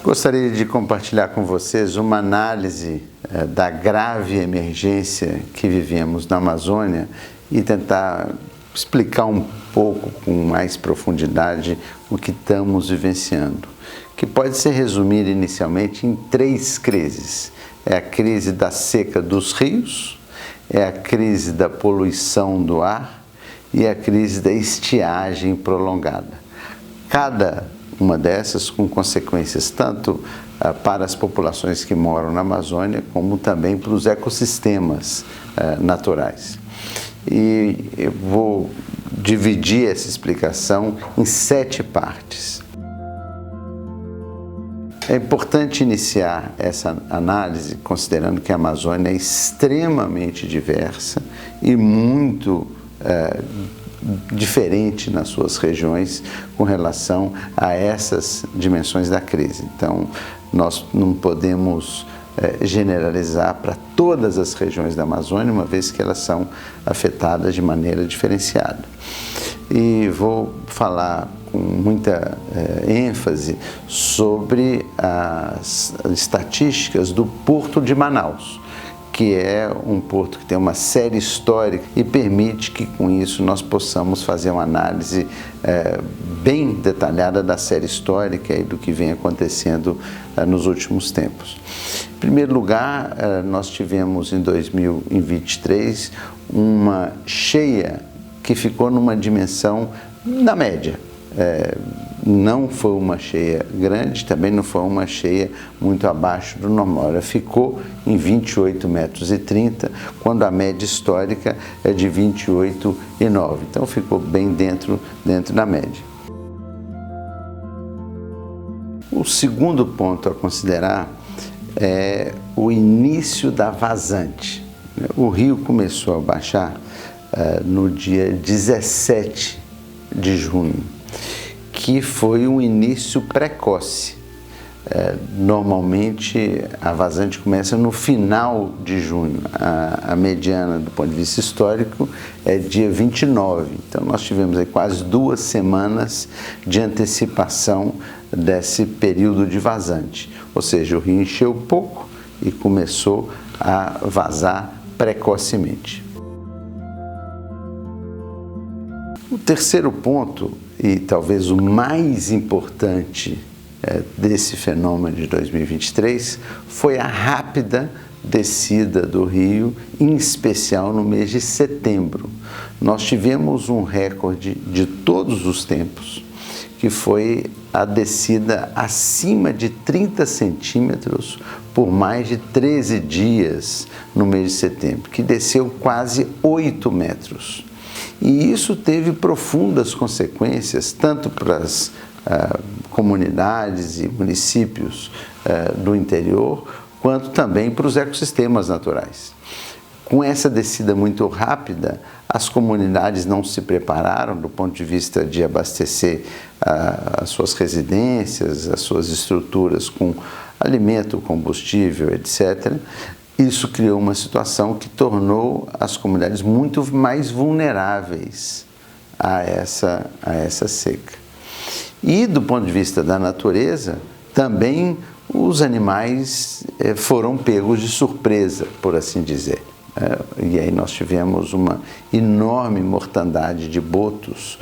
Gostaria de compartilhar com vocês uma análise da grave emergência que vivemos na Amazônia e tentar explicar um pouco com mais profundidade o que estamos vivenciando, que pode ser resumido inicialmente em 3 crises. É a crise da seca dos rios, é a crise da poluição do ar e a crise da estiagem prolongada. Cada uma dessas com consequências tanto para as populações que moram na Amazônia, como também para os ecossistemas naturais. E eu vou dividir essa explicação em 7 partes. É importante iniciar essa análise considerando que a Amazônia é extremamente diversa e muito diferente nas suas regiões com relação a essas dimensões da crise. Então, nós não podemos generalizar para todas as regiões da Amazônia, uma vez que elas são afetadas de maneira diferenciada. E vou falar com muita ênfase sobre as estatísticas do Porto de Manaus, que é um porto que tem uma série histórica e permite que com isso nós possamos fazer uma análise bem detalhada da série histórica e do que vem acontecendo nos últimos tempos. Em primeiro lugar, nós tivemos em 2023 uma cheia que ficou numa dimensão na média. Não foi uma cheia grande, também não foi uma cheia muito abaixo do normal. Ela ficou em 28,30 metros, quando a média histórica é de 28,9. Então ficou bem dentro da média. O segundo ponto a considerar é o início da vazante. O rio começou a baixar no dia 17 de junho, que foi um início precoce. Normalmente a vazante começa no final de junho, a mediana do ponto de vista histórico é dia 29, então nós tivemos aí quase 2 semanas de antecipação desse período de vazante, ou seja, o rio encheu pouco e começou a vazar precocemente. O terceiro ponto, e talvez o mais importante desse fenômeno de 2023, foi a rápida descida do rio, em especial no mês de setembro. Nós tivemos um recorde de todos os tempos, que foi a descida acima de 30 centímetros por mais de 13 dias no mês de setembro, que desceu quase 8 metros. E isso teve profundas consequências, tanto para as comunidades e municípios do interior, quanto também para os ecossistemas naturais. Com essa descida muito rápida, as comunidades não se prepararam do ponto de vista de abastecer as suas residências, as suas estruturas com alimento, combustível, etc. Isso criou uma situação que tornou as comunidades muito mais vulneráveis a essa seca. E do ponto de vista da natureza, também os animais foram pegos de surpresa, por assim dizer. E aí nós tivemos uma enorme mortandade de botos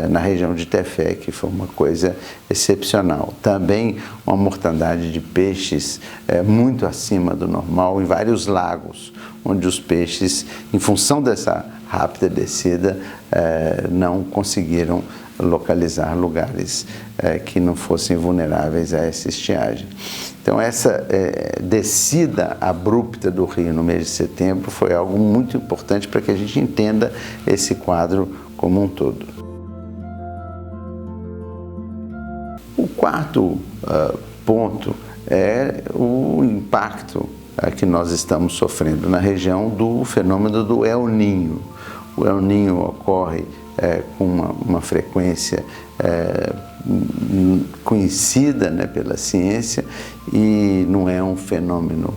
na região de Tefé, que foi uma coisa excepcional. Também uma mortandade de peixes muito acima do normal em vários lagos, onde os peixes, em função dessa rápida descida, não conseguiram localizar lugares que não fossem vulneráveis a essa estiagem. Então essa descida abrupta do rio no mês de setembro foi algo muito importante para que a gente entenda esse quadro como um todo. O quarto ponto é o impacto que nós estamos sofrendo na região do fenômeno do El Niño. O El Niño ocorre com uma frequência conhecida pela ciência e não é um fenômeno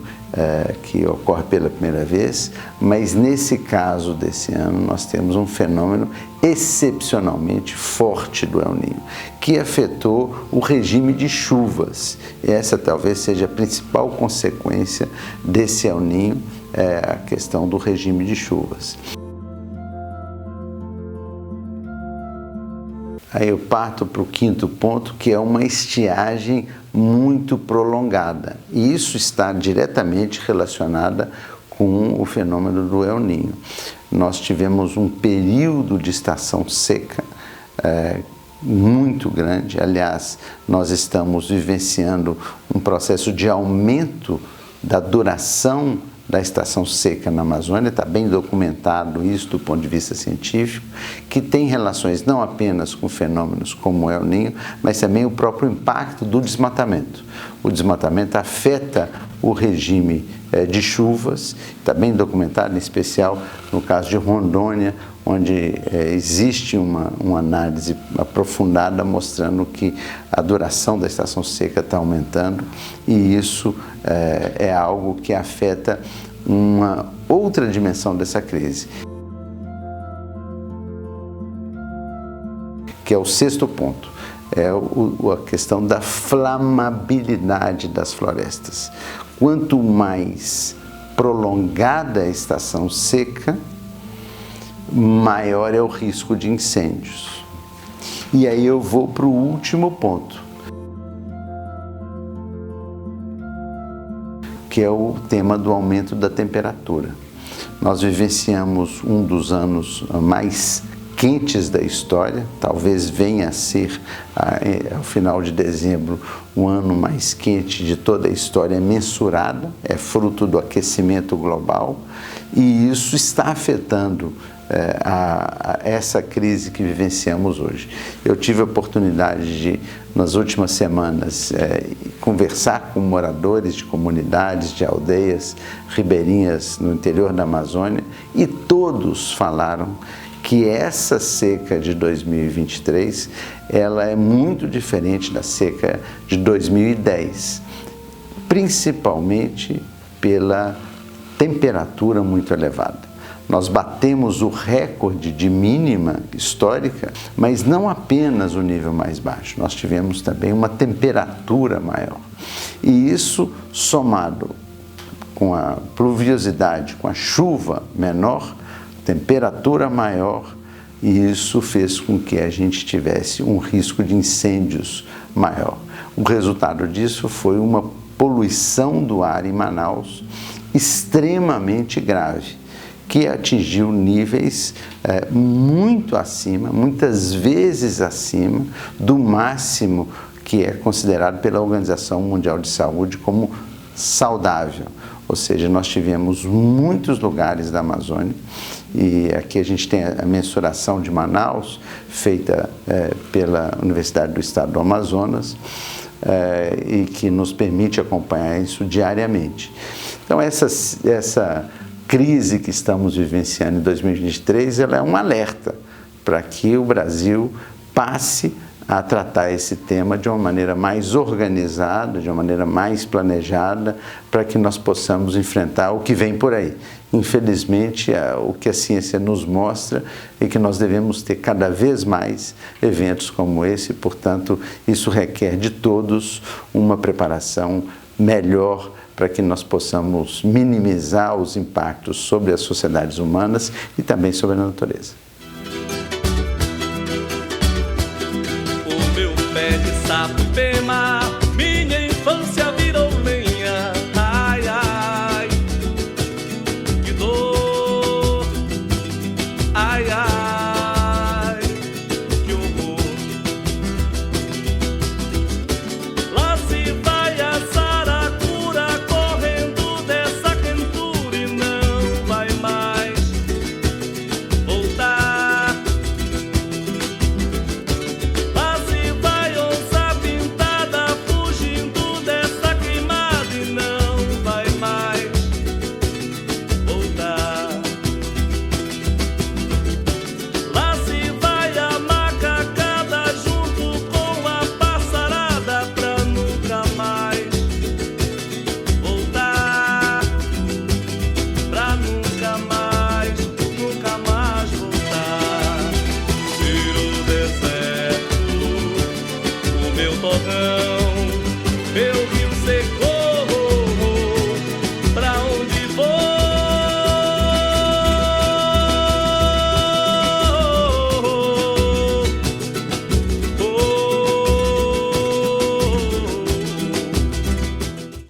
que ocorre pela primeira vez, mas nesse caso desse ano nós temos um fenômeno excepcionalmente forte do El Niño, que afetou o regime de chuvas. E essa talvez seja a principal consequência desse El Niño, a questão do regime de chuvas. Aí eu parto para o quinto ponto, que é uma estiagem muito prolongada. E isso está diretamente relacionado com o fenômeno do El Niño. Nós tivemos um período de estação seca muito grande. Aliás, nós estamos vivenciando um processo de aumento da duração da estação seca na Amazônia, está bem documentado isso do ponto de vista científico, que tem relações não apenas com fenômenos como o El Niño, mas também o próprio impacto do desmatamento. O desmatamento afeta o regime de chuvas, está bem documentado, em especial no caso de Rondônia, onde existe uma análise aprofundada mostrando que a duração da estação seca está aumentando, e isso é algo que afeta uma outra dimensão dessa crise, que é o sexto ponto, é a questão da flamabilidade das florestas. Quanto mais prolongada a estação seca, maior é o risco de incêndios. E aí eu vou para o último ponto, que é o tema do aumento da temperatura. Nós vivenciamos um dos anos mais quentes da história, talvez venha a ser, ao final de dezembro, o ano mais quente de toda a história mensurada, é fruto do aquecimento global, e isso está afetando essa crise que vivenciamos hoje. Eu tive a oportunidade de, nas últimas semanas, conversar com moradores de comunidades, de aldeias ribeirinhas no interior da Amazônia, e todos falaram que essa seca de 2023, ela é muito diferente da seca de 2010, principalmente pela temperatura muito elevada. Nós batemos o recorde de mínima histórica, mas não apenas o nível mais baixo, nós tivemos também uma temperatura maior. E isso, somado com a pluviosidade, com a chuva menor, temperatura maior, e isso fez com que a gente tivesse um risco de incêndios maior. O resultado disso foi uma poluição do ar em Manaus extremamente grave, que atingiu níveis muito acima, muitas vezes acima do máximo que é considerado pela Organização Mundial de Saúde como saudável. Ou seja, nós tivemos muitos lugares da Amazônia, e aqui a gente tem a mensuração de Manaus, feita pela Universidade do Estado do Amazonas, e que nos permite acompanhar isso diariamente. Então, essa crise que estamos vivenciando em 2023, ela é um alerta para que o Brasil passe a tratar esse tema de uma maneira mais organizada, de uma maneira mais planejada, para que nós possamos enfrentar o que vem por aí. Infelizmente, o que a ciência nos mostra é que nós devemos ter cada vez mais eventos como esse, portanto, isso requer de todos uma preparação melhor para que nós possamos minimizar os impactos sobre as sociedades humanas e também sobre a natureza. O meu pé de Sapema, minha infância virou lenha. Ai, ai, que dor. Ai, ai, que horror. Lá se vai a saracura correndo dessa quentura e não vai mais voltar. Lá se vai onça pintada fugindo dessa queimada e não vai mais voltar. torrão, meu